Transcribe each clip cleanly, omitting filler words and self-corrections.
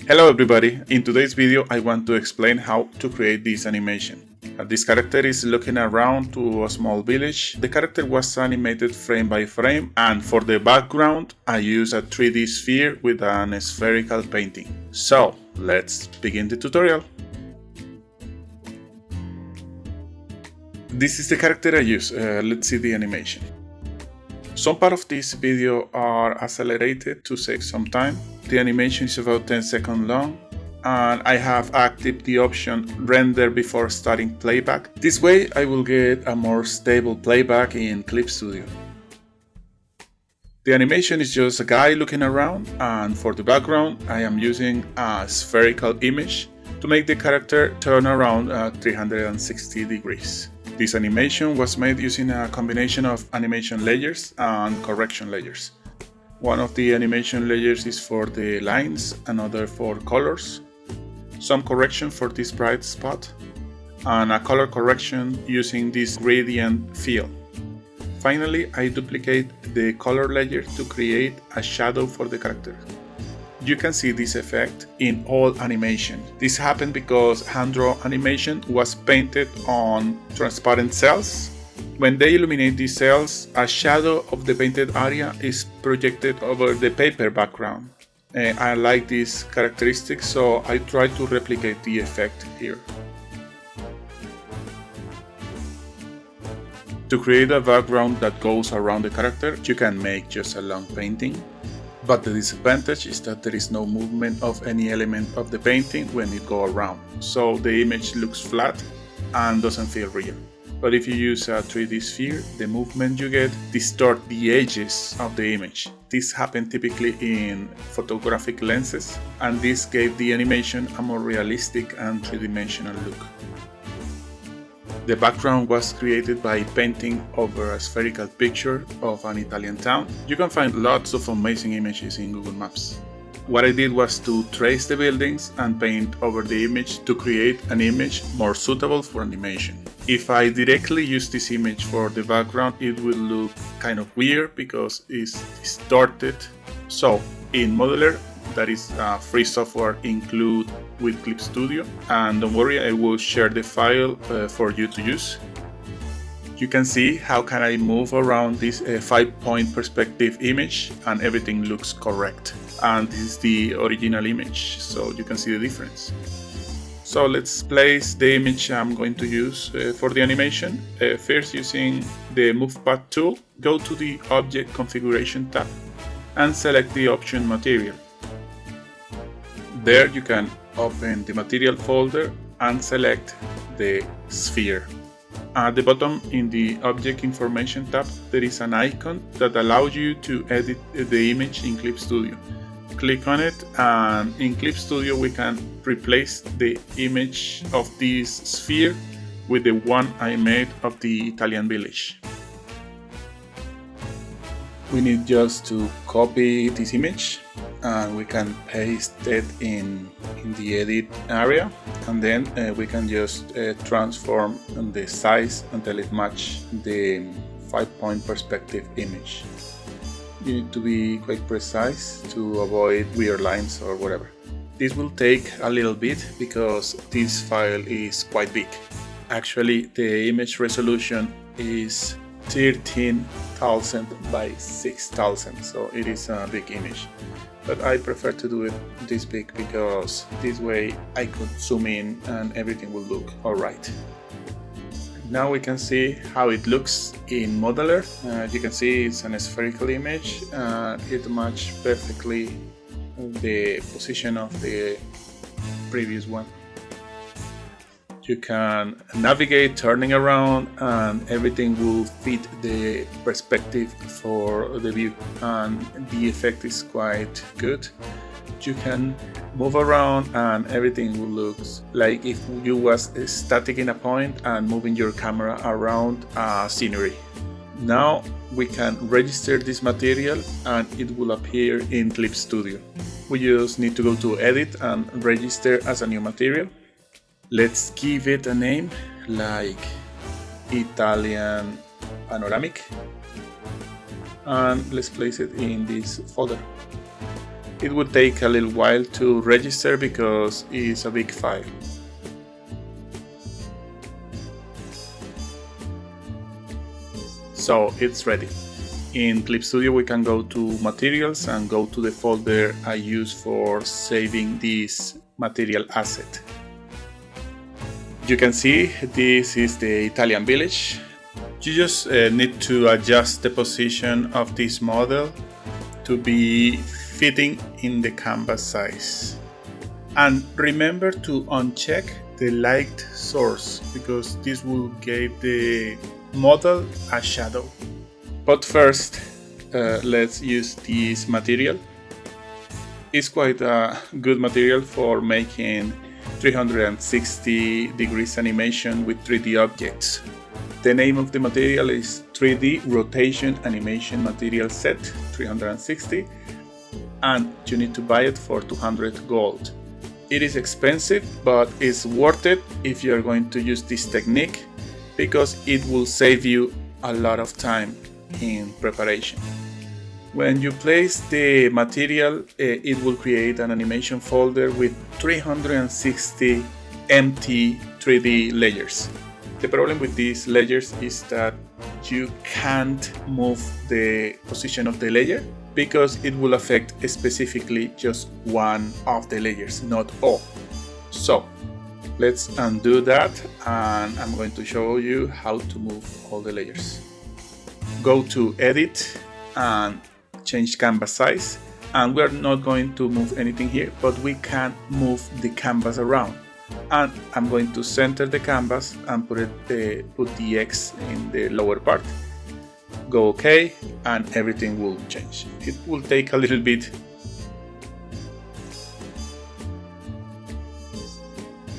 Hello everybody, in today's video I want to explain how to create this animation. This character is looking around to a small village. The character was animated frame by frame, and for the background I use a 3D sphere with an spherical painting. So let's begin the tutorial. This is the character I use. Let's see the animation. Some part of this video are accelerated to save some time. The animation is about 10 seconds long, and I have active the option render before starting playback. This way I will get a more stable playback in Clip Studio. The animation is just a guy looking around, and for the background I am using a spherical image to make the character turn around at 360 degrees. This animation was made using a combination of animation layers and correction layers. One of the animation layers is for the lines, another for colors, some correction for this bright spot, and a color correction using this gradient fill. Finally, I duplicate the color layer to create a shadow for the character. You can see this effect in all animation. This happened because hand-drawn animation was painted on transparent cells. When they illuminate these cells, a shadow of the painted area is projected over the paper background. I like this characteristic, so I try to replicate the effect here. To create a background that goes around the character, you can make just a long painting. But the disadvantage is that there is no movement of any element of the painting when it goes around, so the image looks flat and doesn't feel real. But if you use a 3D sphere, the movement you get distort the edges of the image. This happened typically in photographic lenses, and this gave the animation a more realistic and three-dimensional look. The background was created by painting over a spherical picture of an Italian town. You can find lots of amazing images in Google Maps. What I did was to trace the buildings and paint over the image to create an image more suitable for animation. If I directly use this image for the background, it will look kind of weird because it's distorted. So in Modeler, that is free software included with Clip Studio, and don't worry, I will share the file for you to use. You can see how can I move around this 5-point perspective image and everything looks correct. And this is the original image, so you can see the difference. So let's place the image I'm going to use for the animation. First, using the Move Path tool, go to the Object Configuration tab and select the option Material. There you can open the Material folder and select the sphere. At the bottom in the Object Information tab, there is an icon that allows you to edit the image in Clip Studio. Click on it, and in Clip Studio we can replace the image of this sphere with the one I made of the Italian village. We need just to copy this image and we can paste it in the edit area, and then we can just transform the size until it matches the 5-point perspective image. You need to be quite precise to avoid weird lines or whatever. This will take a little bit because this file is quite big. Actually, the image resolution is 13,000 by 6,000, so it is a big image. But I prefer to do it this big because this way I could zoom in and everything will look alright. Now we can see how it looks in Modeler. You can see it's a spherical image and it matches perfectly the position of the previous one. You can navigate turning around and everything will fit the perspective for the view, and the effect is quite good. You can move around and everything will look like if you was static in a point and moving your camera around a scenery. Now we can register this material and it will appear in Clip Studio. We just need to go to Edit and Register as a new material. Let's give it a name like Italian Panoramic, and let's place it in this folder. It would take a little while to register because it's a big file. So it's ready. In Clip Studio we can go to Materials and go to the folder I use for saving this material asset. You can see this is the Italian village. You just need to adjust the position of this model to be fitting in the canvas size. And remember to uncheck the light source because this will give the model a shadow. But first, let's use this material. It's quite a good material for making 360 degrees animation with 3D objects. The name of the material is 3D Rotation Animation Material Set 360, and you need to buy it for 200 gold. It is expensive, but it's worth it if you're going to use this technique because it will save you a lot of time in preparation. When you place the material, it will create an animation folder with 360 empty 3D layers. The problem with these layers is that you can't move the position of the layer because it will affect specifically just one of the layers, not all. So let's undo that, and I'm going to show you how to move all the layers. Go to Edit and change canvas size, and we're not going to move anything here, but we can move the canvas around. And I'm going to center the canvas and put the X in the lower part. Go OK, and everything will change. It will take a little bit.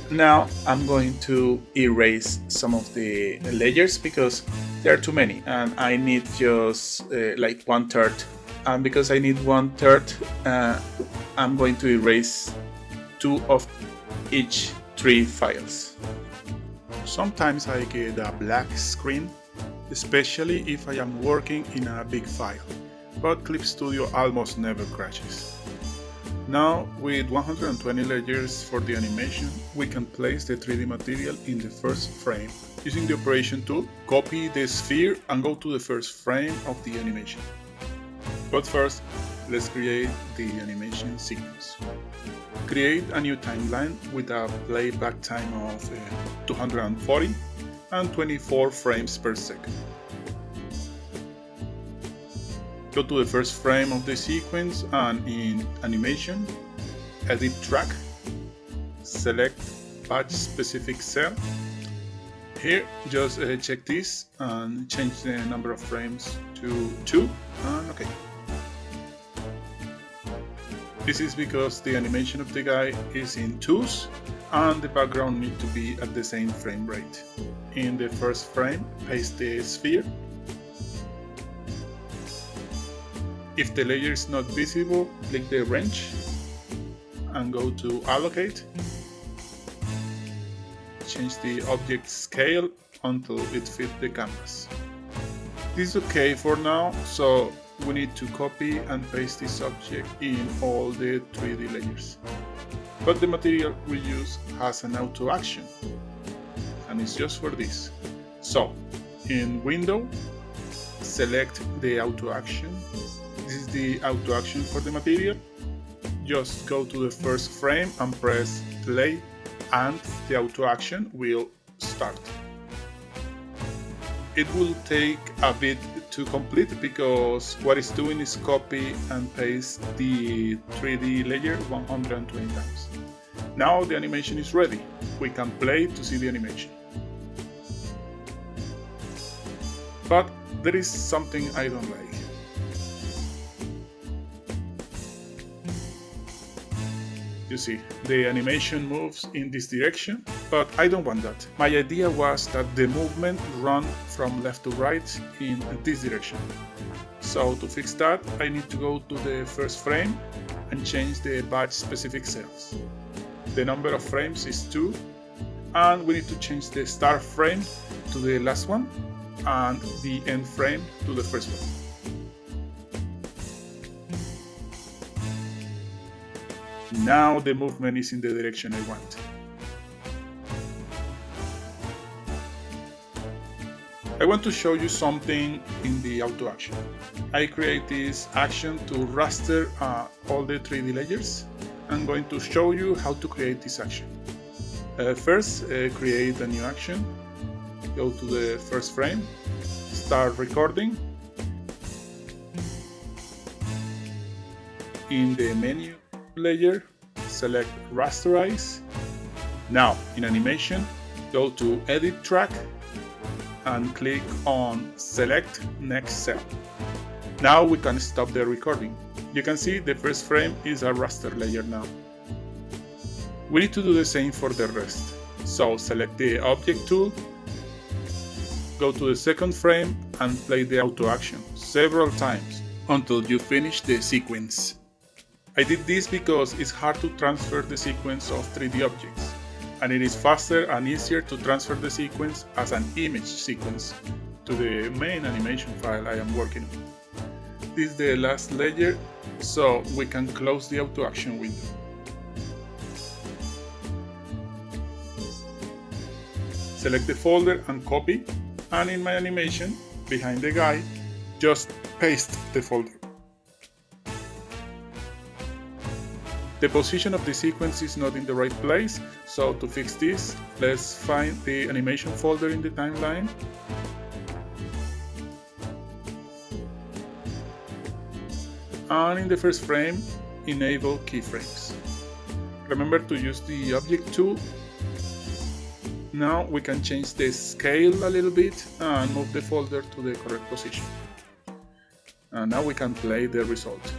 Now I'm going to erase some of the layers because there are too many and I need just like 1/3. And because I need 1/3, I'm going to erase 2 of each 3 files. Sometimes I get a black screen, especially if I am working in a big file, but Clip Studio almost never crashes. Now, with 120 layers for the animation, we can place the 3D material in the first frame. Using the operation tool, copy the sphere and go to the first frame of the animation. But first, let's create the animation sequence. Create a new timeline with a playback time of 240 and 24 frames per second. Go to the first frame of the sequence and in Animation, Edit Track, select Batch Specific Cell. Here, just check this and change the number of frames to 2 and OK. This is because the animation of the guy is in 2s and the background needs to be at the same frame rate. In the first frame, paste the sphere. If the layer is not visible, click the wrench and go to Allocate. Change the object scale until it fits the canvas. This is okay for now, so we need to copy and paste this object in all the 3D layers. But the material we use has an auto action, and it's just for this. So, in Window, select the auto action. This is the auto action for the material. Just go to the first frame and press play, and the auto action will start. It will take a bit to complete because what it's doing is copy and paste the 3D layer 120 times. Now the animation is ready. We can play to see the animation. But there is something I don't like. You see, the animation moves in this direction, but I don't want that. My idea was that the movement run from left to right in this direction. So to fix that, I need to go to the first frame and change the batch specific cells. The number of frames is 2, and we need to change the start frame to the last one and the end frame to the first one. now the movement is in the direction I want. I want to show you something in the auto action. I create this action to raster all the 3D layers. I'm going to show you how to create this action. First, create a new action. Go to the first frame, start recording. In the menu layer, select rasterize. Now, in animation, go to edit track and click on select next cell. Now we can stop the recording. You can see the first frame is a raster layer now. We need to do the same for the rest. So select the object tool, go to the second frame and play the auto action several times until you finish the sequence. I did this because it's hard to transfer the sequence of 3D objects, and it is faster and easier to transfer the sequence as an image sequence to the main animation file I am working on. This is the last layer, so we can close the auto action window. Select the folder and copy, and in my animation, behind the guy, just paste the folder. The position of the sequence is not in the right place, so to fix this, let's find the animation folder in the timeline. And in the first frame, enable keyframes. Remember to use the object tool. Now we can change the scale a little bit and move the folder to the correct position. And now we can play the result.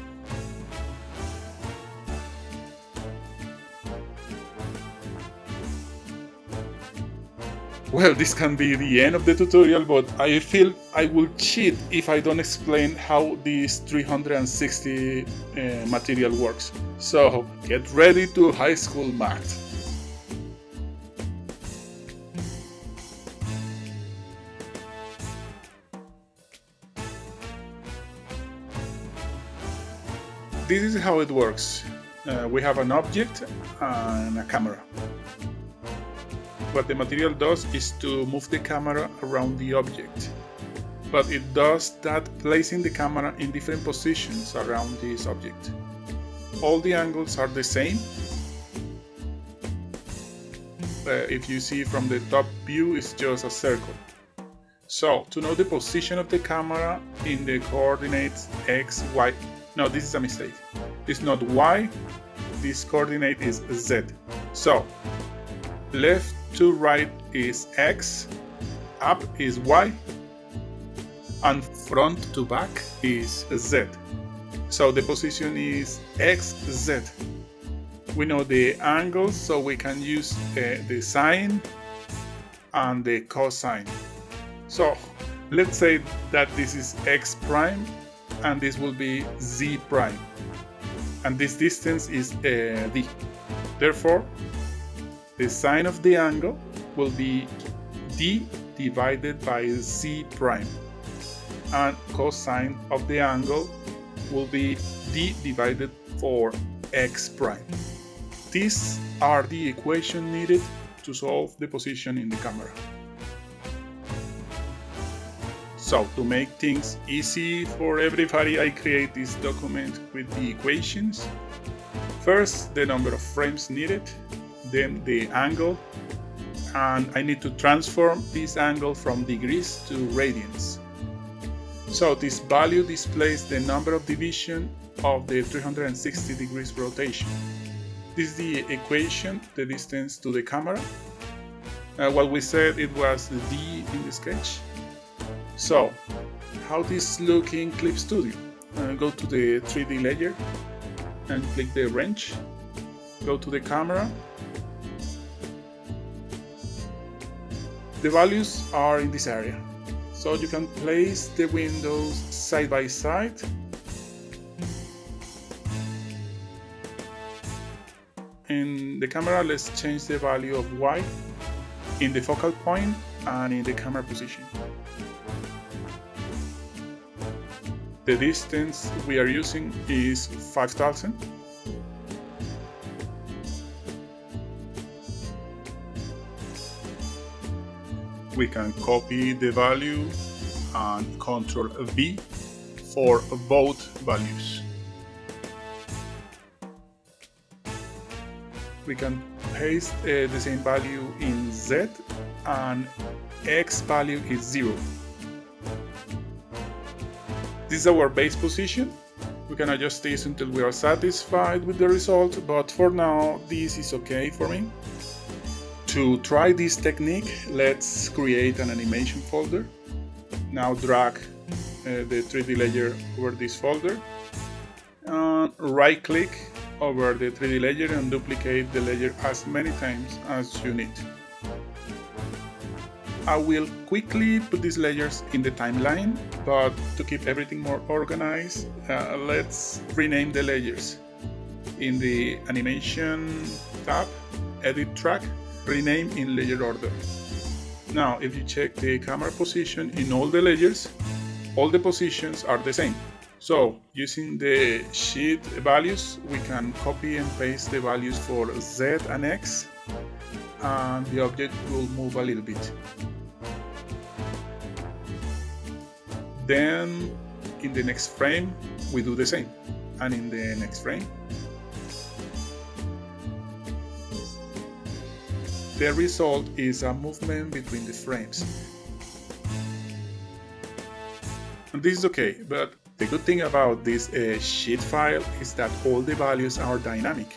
Well, this can be the end of the tutorial, but I feel I will cheat if I don't explain how this 360 material works. So get ready to high school math. This is how it works. We have an object and a camera. What the material does is to move the camera around the object, but it does that placing the camera in different positions around this object. All the angles are the same. If you see from the top view, it's just a circle. So to know the position of the camera in the coordinates x, y, no, this is a mistake. It's not y, this coordinate is z. So left to right is x, up is y, and front to back is z. So the position is x, z. We know the angles, so we can use the sine and the cosine. So let's say that this is x prime and this will be z prime, and this distance is d. Therefore, the sine of the angle will be d divided by z prime, and cosine of the angle will be d divided for x prime. These are the equations needed to solve the position in the camera. So to make things easy for everybody, I create this document with the equations. First, the number of frames needed, then the angle, and I need to transform this angle from degrees to radians. So this value displays the number of division of the 360 degrees rotation. This is the equation, the distance to the camera. What we said, it was the d in the sketch. So how this look in Clip Studio? Go to the 3D layer and click the wrench. Go to the camera. The values are in this area, so you can place the windows side by side. In the camera, let's change the value of y in the focal point and in the camera position. The distance we are using is 5000. we can copy the value and Ctrl V for both values. We can paste the same value in Z and X value is 0. This is our base position. We can adjust this until we are satisfied with the result, but for now this is okay for me. To try this technique, let's create an animation folder. Now drag the 3D layer over this folder and right click over the 3D layer and duplicate the layer as many times as you need. I will quickly put these layers in the timeline, but to keep everything more organized, let's rename the layers. In the Animation tab, Edit Track, rename in layer order. Now, if you check the camera position in all the layers, all the positions are the same. So, using the sheet values, we can copy and paste the values for Z and X, and the object will move a little bit. Then, in the next frame, we do the same, and in the next frame, the result is a movement between the frames. And this is okay, but the good thing about this sheet file is that all the values are dynamic.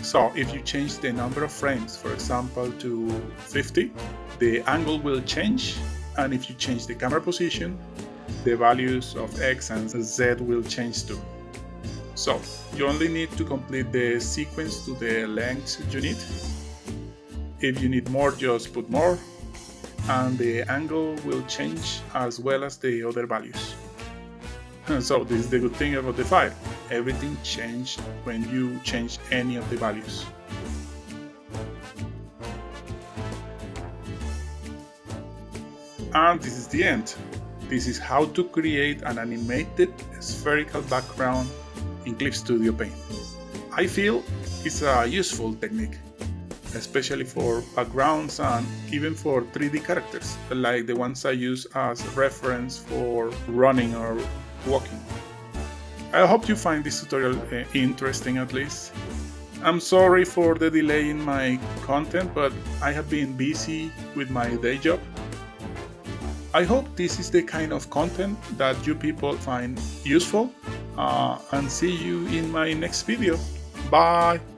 So if you change the number of frames, for example, to 50, the angle will change, and if you change the camera position, the values of X and Z will change too. So you only need to complete the sequence to the length you need. If you need more, just put more, and the angle will change as well as the other values. So this is the good thing about the file. Everything changed when you change any of the values. And this is the end. This is how to create an animated spherical background in Clip Studio Paint. I feel it's a useful technique, especially for backgrounds and even for 3D characters, like the ones I use as reference for running or walking. I hope you find this tutorial interesting at least. I'm sorry for the delay in my content, but I have been busy with my day job. I hope this is the kind of content that you people find useful, and see you in my next video. Bye!